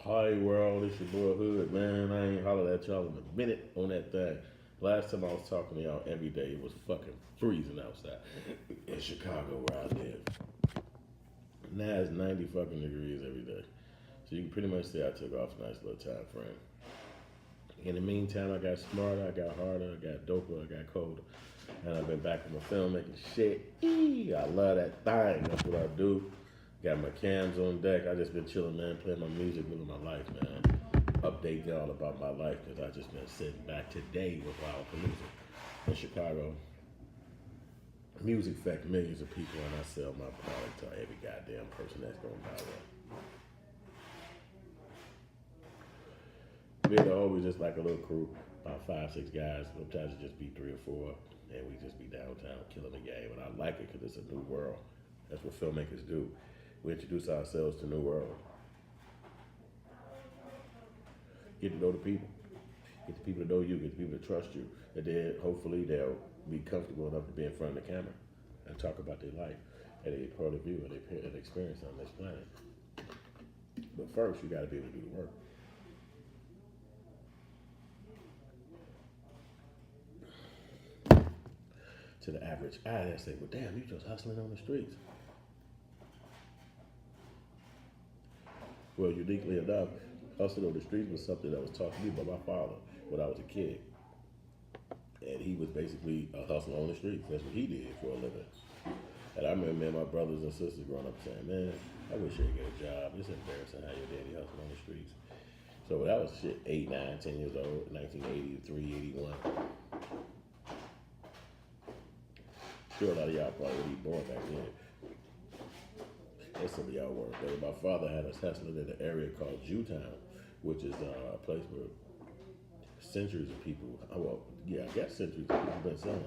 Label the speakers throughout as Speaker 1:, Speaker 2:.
Speaker 1: Hi world, it's your boy Hood, man. I ain't hollered at y'all in a minute on that thing. Last time I was talking to y'all every day, it was fucking freezing outside in Chicago where I live. Now it's 90 fucking degrees every day. So you can pretty much say I took off a nice little time frame. In the meantime, I got smarter, I got harder, I got doper, I got colder. And I've been back on my film making shit. I love that thing. That's what I do. Got my cams on deck. I just been chilling, man, playing my music, living my life, man. Update y'all about my life because I just been sitting back today with Lollapalooza in Chicago. Music affects millions of people, and I sell my product to every goddamn person that's gonna buy one. We're always just like a little crew, about 5, 6 guys. Sometimes it just be 3 or 4, and we just be downtown killing the game. And I like it because it's a new world. That's what filmmakers do. We introduce ourselves to new world. Get to know the people. Get the people to know you. Get the people to trust you. And then hopefully they'll be comfortable enough to be in front of the camera and talk about their life and their point of view and their experience on this planet. But first, you got to be able to do the work. To the average eye, they say, "Well, damn, you just hustling on the streets." Well, uniquely enough, hustling on the streets was something that was taught to me by my father when I was a kid. And he was basically a hustler on the streets. That's what he did for a living. And I remember me and my brothers and sisters growing up saying, man, I wish I'd get a job. It's embarrassing how your daddy hustled on the streets. So that was shit, 8, 9, 10 years old, 1983, 81. Sure, a lot of y'all probably would be born back then. And some of y'all weren't. But my father had us hustling in an area called Jewtown, which is a place where centuries of people, well, yeah, I guess centuries of people have been selling.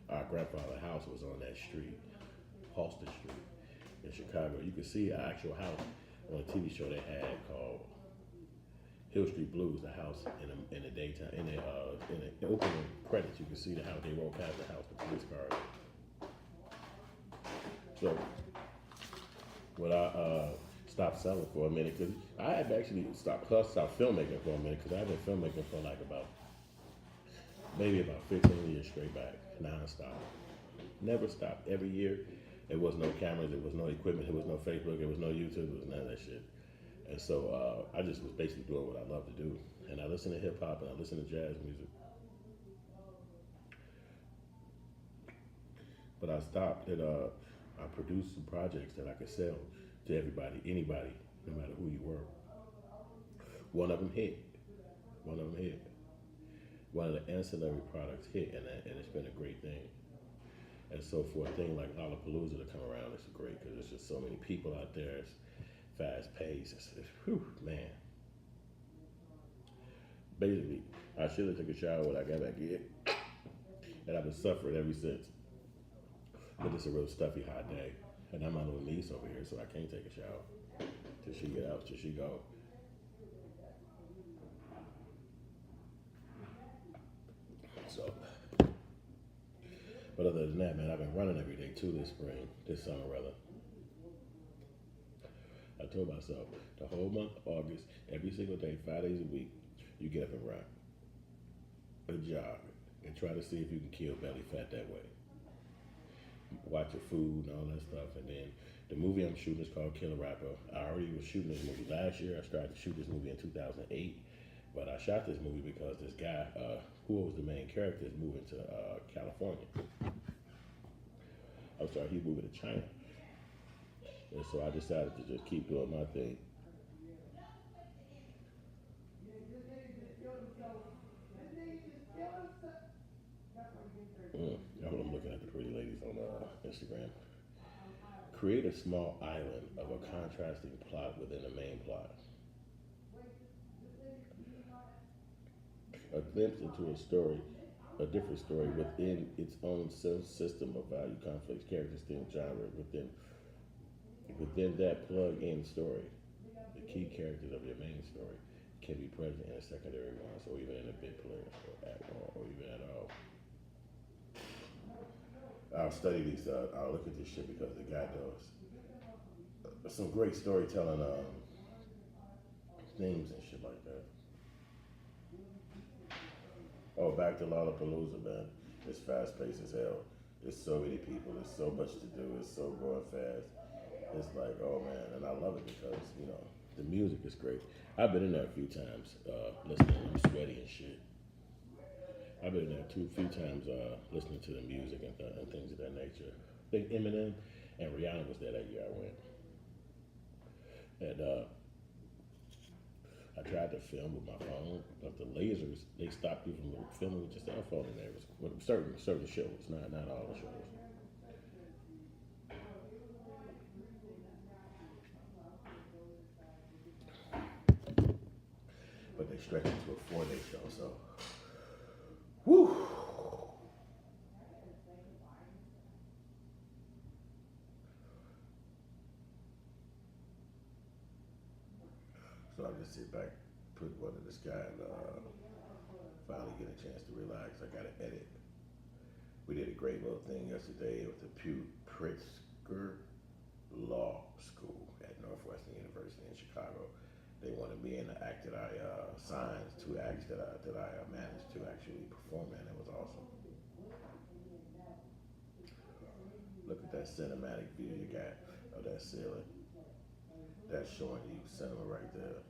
Speaker 1: Our grandfather's house was on that street, Halsted Street in Chicago. You could see an actual house on a TV show they had called Hill Street Blues. The house in the daytime, in the opening credits, you could see the house. They rolled past the house with police cars. So when I stopped selling for a minute, because I had actually stopped filmmaking for a minute, because I've been filmmaking for like maybe about 15 years straight back, non-stop. Never stopped. Every year, there was no cameras, there was no equipment, there was no Facebook, there was no YouTube, there was none of that shit. And so I just was basically doing what I love to do. And I listen to hip hop and I listen to jazz music. But I stopped and I produced some projects that I could sell to everybody, anybody, no matter who you were. One of them hit. One of them hit. One of the ancillary products hit, and it's been a great thing. And so for a thing like Lollapalooza to come around, it's great because there's just so many people out there. It's fast paced. Whew, man. Basically, I should have took a shower when I got back in, and I've been suffering ever since. But it's a real stuffy hot day, and I'm my little niece over here, so I can't take a shower till she get out, till she go. So, but other than that, man, I've been running every day too this summer rather. I told myself the whole month of August, every single day, 5 days a week, you get up and run, a jog, and try to see if you can kill belly fat that way. Watch your food and all that stuff, and then the movie I'm shooting is called Killer Rapper. I already was shooting this movie last year. I started to shoot this movie in 2008, but I shot this movie because this guy, who was the main character, is moving to California. I'm sorry, he's moving to China, and so I decided to just keep doing my thing. I'm looking at the pretty ladies on Instagram. Create a small island of a contrasting plot within a main plot. A glimpse into a story, a different story within its own system of value, conflicts, characters, theme, genre. Within that plug-in story, the key characters of your main story can be present in a secondary ones, or even in a bit player, or even at all. I'll study these. I'll look at this shit because the guy knows. some great storytelling themes and shit like that. Oh, back to Lollapalooza, man. It's fast paced as hell. There's so many people. There's so much to do. It's so going fast. It's like, oh man, and I love it because the music is great. I've been in there a few times, listening. I'm sweaty and shit. I've been in there two, few times, listening to the music and things of that nature. I think Eminem and Rihanna was there that year I went, and I tried to film with my phone, but the lasers they stopped you from filming with your cell phone in there. It was with certain shows, not all the shows. But they stretched it to a 4 day show. So, whew. So I just sit back, put one in the sky, and finally get a chance to relax. I got to edit. We did a great little thing yesterday with the Pew Pritzker Law School at Northwestern University in Chicago. They wanted me in the act that I signed, two acts that I managed to actually perform in. It was awesome. Look at that cinematic view you got of that ceiling. That's showing you cinema right there.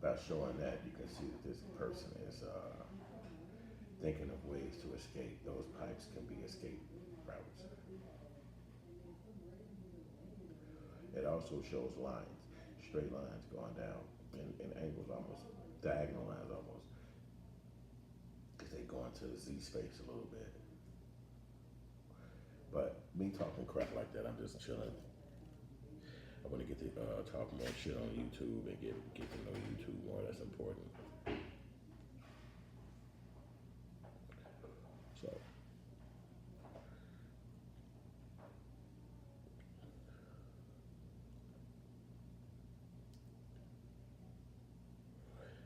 Speaker 1: By showing that, you can see that this person is thinking of ways to escape. Those pipes can be escape routes. It also shows lines, straight lines going down in angles almost, diagonal lines almost, because they go into the Z space a little bit. But me talking crap like that, I'm just chilling. I want to get to talk more shit on YouTube and get to know YouTube more. That's important. So,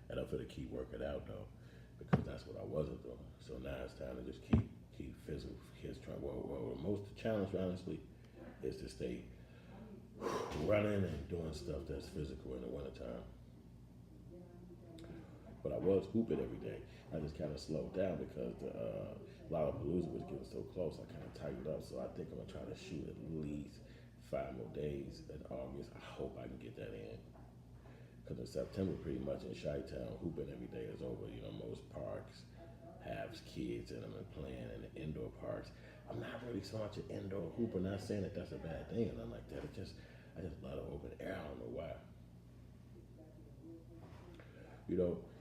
Speaker 1: and I'm gonna keep working out though, because that's what I wasn't doing. So now it's time to just keep physical. Kids trying. Well, the most challenge honestly is to stay running and doing stuff that's physical in the wintertime. But I was hooping every day. I just kind of slowed down because the Lollapalooza was getting so close. I kind of tightened up. So I think I'm gonna try to shoot at least 5 more days in August. I hope I can get that in. Because in September, pretty much in Chi-Town, hooping every day is over. Most parks have kids in them and playing in the indoor parks. I'm not really so much an indoor hooper. Not saying that that's a bad thing, and I'm like that. I just love the open air. I don't know why.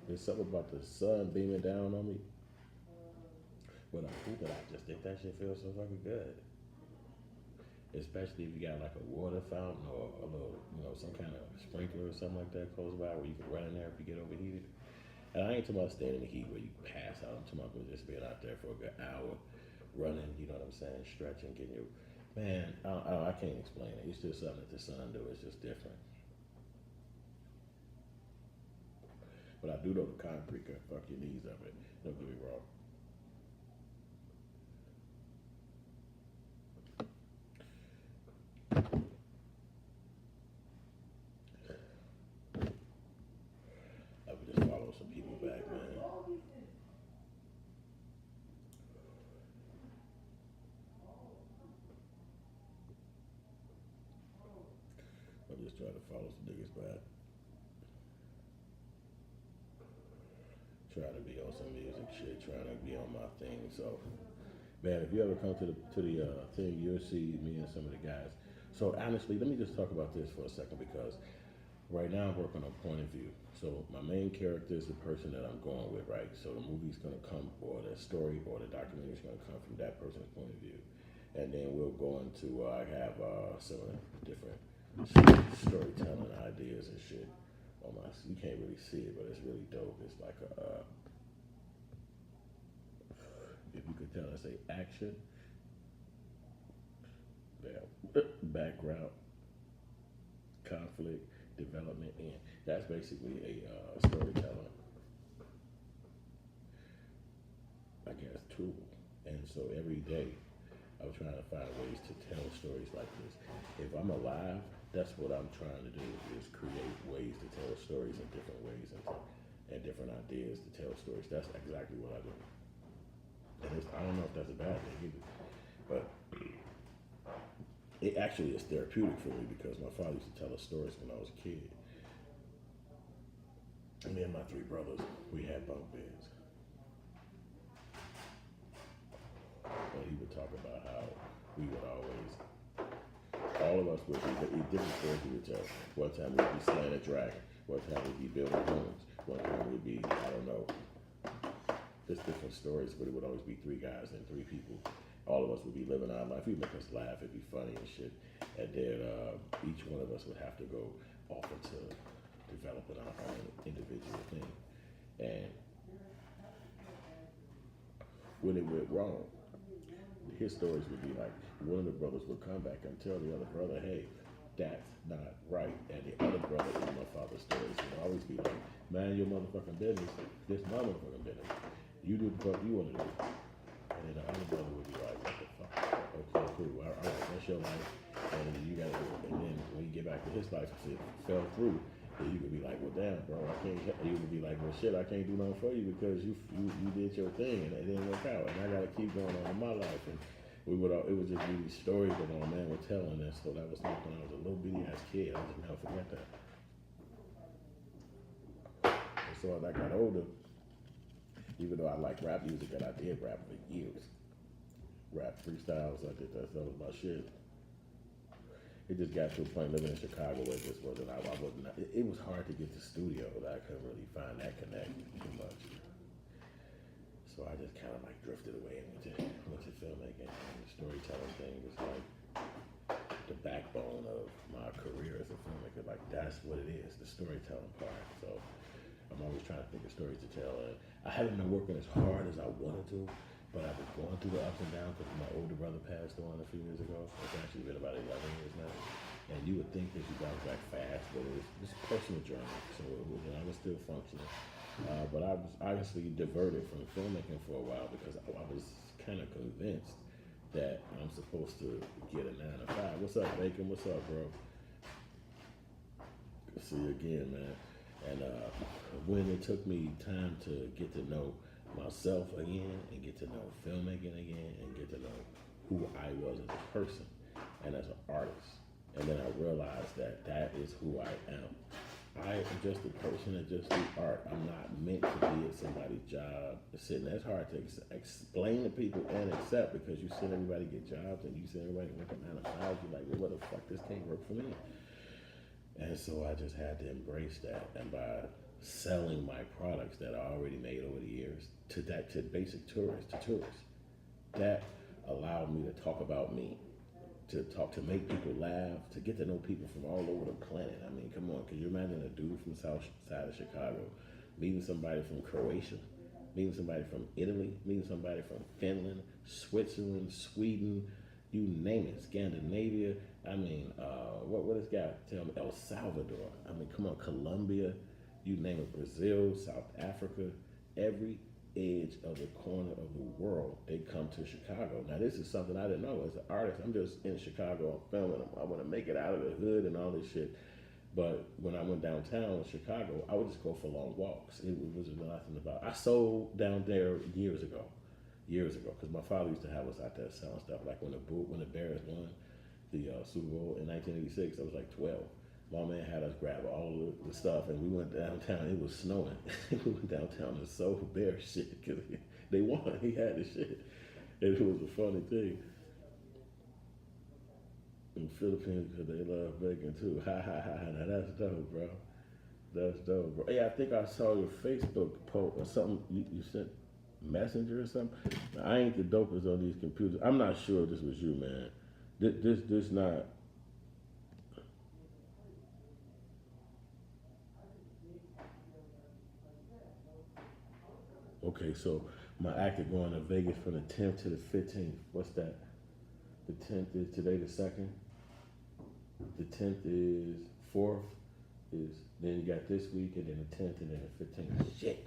Speaker 1: There's something about the sun beaming down on me when I hoop it. I just think that shit feels so fucking good. Especially if you got like a water fountain or a little, some kind of sprinkler or something like that close by where you can run in there if you get overheated. And I ain't talking about staying in the heat where you pass out. I'm talking about just being out there for a good hour, running. You know what I'm saying? Stretching, getting your man. I can't explain it. It's just something that the sun do. It's just different. But I do know the concrete can fuck your knees up. It. Don't get me wrong. I would just follow some people back, man. I'm just trying to follow some niggas back. Trying to be on some music shit. Trying to be on my thing. So, man, if you ever come to the thing, you'll see me and some of the guys. So honestly, let me just talk about this for a second because right now I'm working on point of view. So my main character is the person that I'm going with, right? So the movie's gonna come, or the story, or the documentary is gonna come from that person's point of view, and then we'll go into I have some different storytelling ideas and shit. On my, you can't really see it, but it's really dope. It's like if you could tell, it's a action, background, conflict, development, and that's basically a storytelling, I guess, tool. And so every day, I'm trying to find ways to tell stories like this. If I'm alive, that's what I'm trying to do is create ways to tell stories in different ways and different ideas to tell stories. That's exactly what I do. And I don't know if that's a bad thing either, but it actually is therapeutic for me because my father used to tell us stories when I was a kid. And me and my three brothers, we had bunk beds. But he would talk about how we would always, all of us would be different stories he would tell. One time we'd be slaying a dragon. One time we'd be building homes. One time we'd be, I don't know, just different stories, but it would always be three guys and three people. All of us would be living our life. He'd make us laugh. It'd be funny and shit. And then each one of us would have to go off into developing our own individual thing. And when it went wrong, his stories would be like, one of the brothers would come back and tell the other brother, hey, that's not right. And the other brother in my father's stories would always be like, man, your motherfucking business. This my motherfucking business. You do the fuck you want to do. And then the other brother would be like, what the fuck? Okay, cool. All right, that's your life. And then you got to, and then when you get back to his life, if it fell through, then you could be like, well, damn, bro, I can't. You could be like, well, shit, I can't do nothing for you because you did your thing and it didn't work out, and I got to keep going on in my life. And it would just be these stories that my man was telling us. So that was like when I was a little bitty ass kid. I just never forget that. And so as I got older, even though I like rap music and I did rap for years, rap freestyles, I did that. That was my shit. It just got to a point living in Chicago where it just wasn't. I wasn't. It was hard to get to studio. That I couldn't really find that connect too much. So I just kind of like drifted away and went to filmmaking. And the storytelling thing was like the backbone of my career as a filmmaker. Like that's what it is, the storytelling part. So I'm always trying to think of stories to tell. And I haven't been working as hard as I wanted to, but I've been going through the ups and downs because my older brother passed on a few years ago. It's actually been about 11 years now. And you would think that you bounce back fast, but it's a personal journey. So I was still functioning. But I was obviously diverted from filmmaking for a while because I was kind of convinced that I'm supposed to get a 9 to 5. What's up, Bacon? What's up, bro? See you again, man. And when it took me time to get to know myself again and get to know filmmaking again and get to know who I was as a person and as an artist, and then I realized that that is who I am. I am just a person that just do art. I'm not meant to be at somebody's job sitting. That's hard to explain to people and accept because you see everybody get jobs and you see everybody work at 9 to 5. You're like, well, what the fuck? This can't work for me. And so I just had to embrace that. And by selling my products that I already made over the years to basic tourists, that allowed me to talk about me, to make people laugh, to get to know people from all over the planet. I mean, come on, could you imagine a dude from the south side of Chicago meeting somebody from Croatia, meeting somebody from Italy, meeting somebody from Finland, Switzerland, Sweden, you name it, Scandinavia. I mean, what this guy tell me? El Salvador. I mean, come on, Colombia, you name it, Brazil, South Africa, every edge of the corner of the world, they come to Chicago. Now, this is something I didn't know. As an artist, I'm just in Chicago, I'm filming. I want to make it out of the hood and all this shit. But when I went downtown in Chicago, I would just go for long walks. It was nothing about. I sold down there years ago, because my father used to have us out there selling stuff. Like when the Bears won the Super Bowl in 1986, I was like 12. My man had us grab all the stuff, and we went downtown. It was snowing. We went downtown and sold Bear shit because they won. He had the shit, and it was a funny thing. In the Philippines, because they love bacon too. Ha ha ha! Now that's dope, bro. That's dope, bro. Yeah, I think I saw your Facebook post or something. You sent Messenger or something. Now, I ain't the dopest on these computers. I'm not sure if this was you, man. This not. Okay, so my actor going to Vegas from the 10th to the 15th. What's that? The 10th is today the 2nd. The 10th is 4th. Is then you got this week and then the 10th and then the 15th. Shit,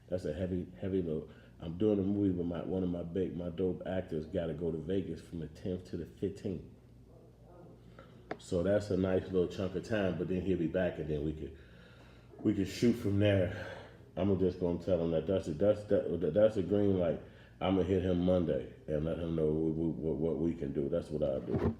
Speaker 1: that's a heavy load. I'm doing a movie with one of my dope actors got to go to Vegas from the 10th to the 15th. So that's a nice little chunk of time. But then he'll be back, and then we could shoot from there. I'm just gonna tell him that that's a green light. I'm gonna hit him Monday and let him know what we can do. That's what I'll do.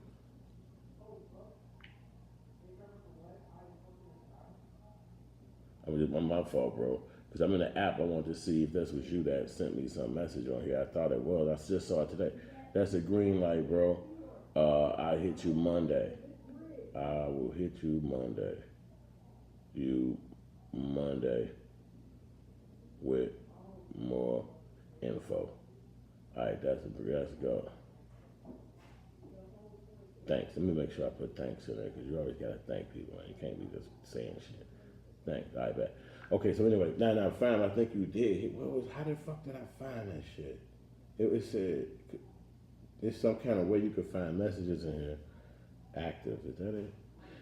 Speaker 1: My fault, bro. Because I'm in the app. I wanted to see if this was you that sent me some message on here. I thought it was. I just saw it today. That's a green light, bro. I hit you Monday. I will hit you Monday. You Monday with more info. All right, that's go. Thanks. Let me make sure I put thanks in there because you always gotta thank people. Man. You can't be just saying shit. Thanks. All right, bet. Okay, so anyway, now fine. I think you did. How the fuck did I find that shit? It said there's some kind of way you could find messages in here. Active. Is that it?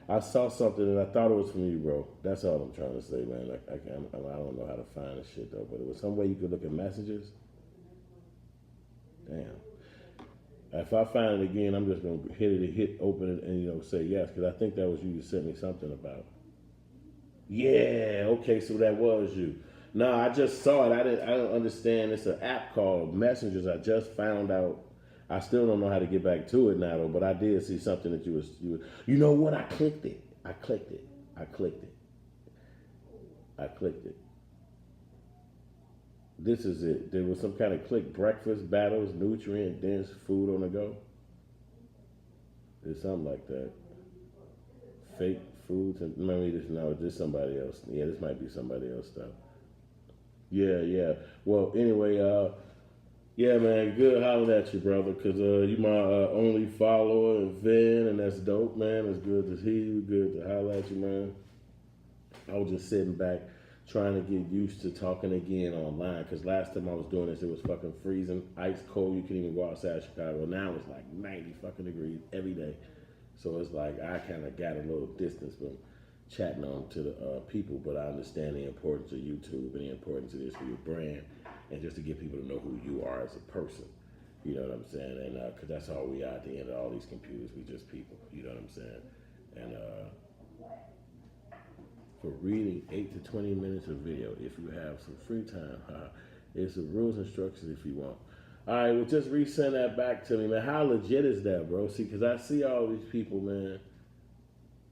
Speaker 1: I saw something and I thought it was from you, bro. That's all I'm trying to say, man. I don't know how to find this shit though, but it was some way you could look at messages. Damn. If I find it again, I'm just gonna hit open it, and say yes, because I think that was you sent me something about. Yeah. Okay. So that was you. No, I just saw it. I don't understand. It's an app called Messengers. I just found out. I still don't know how to get back to it now, though. But I did see something that you. You know what? I clicked it. This is it. There was some kind of click breakfast battles, nutrient dense food on the go. There's something like that. Fake foods. And maybe this somebody else. Yeah, this might be somebody else stuff. Yeah. Well, anyway, yeah, man, good hollering at you, brother, because you my only follower and fan, and that's dope, man. It's good to hear you, good to holler at you, man. I was just sitting back trying to get used to talking again online, because last time I was doing this, it was fucking freezing, ice cold. You couldn't even go outside Chicago. Now it's like 90 fucking degrees every day. So it's like I kind of got a little distance from chatting on to the people, but I understand the importance of YouTube and the importance of this for your brand, and just to get people to know who you are as a person. You know what I'm saying? And because that's all we are at the end of all these computers. We just people. You know what I'm saying? And for reading 8 to 20 minutes of video, if you have some free time, it's the rules and instructions if you want. All right, well, just resend that back to me, man. How legit is that, bro? See, because I see all these people, man.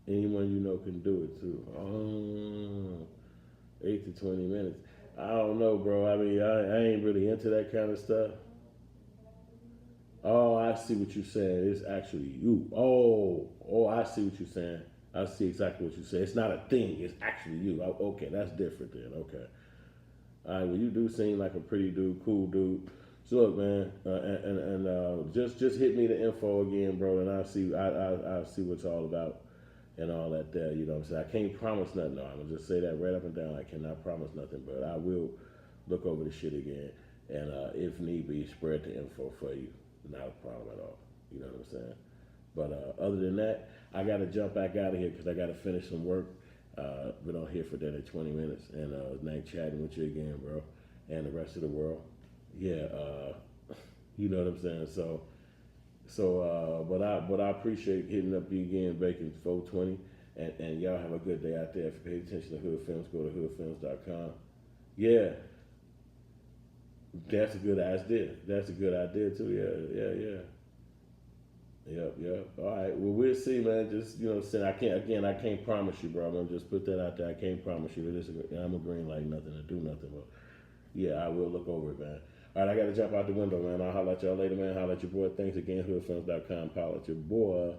Speaker 1: Anyone you know can do it too. 8 to 20 minutes. I don't know, bro. I mean, I ain't really into that kind of stuff. Oh, I see what you're saying. It's actually you. Oh, I see what you're saying. I see exactly what you say. It's not a thing. It's actually you. Okay, that's different then. Okay. All right. Well, you do seem like a pretty dude, cool dude. So look, man, and just hit me the info again, bro, and I'll see what it's all about and all that there. You know what I'm saying? I can't promise nothing. No, I'm gonna just say that right up and down. I cannot promise nothing, but I will look over the shit again, and if need be, spread the info for you. Not a problem at all. You know what I'm saying? But other than that, I got to jump back out of here because I got to finish some work. Been on here for another 20 minutes, and nice chatting with you again, bro, and the rest of the world. Yeah, you know what I'm saying. But I appreciate hitting up you again, Bacon 420, and y'all have a good day out there. If you pay attention to Hood Films, go to hoodfilms.com. Yeah, that's a good idea. That's a good idea too. Yeah. Yep. All right. Well, we'll see, man. Just I can't promise you, bro. I'm gonna just put that out there. I can't promise you that I'm a green light, nothing to do nothing, but yeah, I will look over it, man. All right, I got to jump out the window, man. I'll holler at y'all later, man. Holler at your boy. Thanks again, hoodfilms.com. Holler at your boy.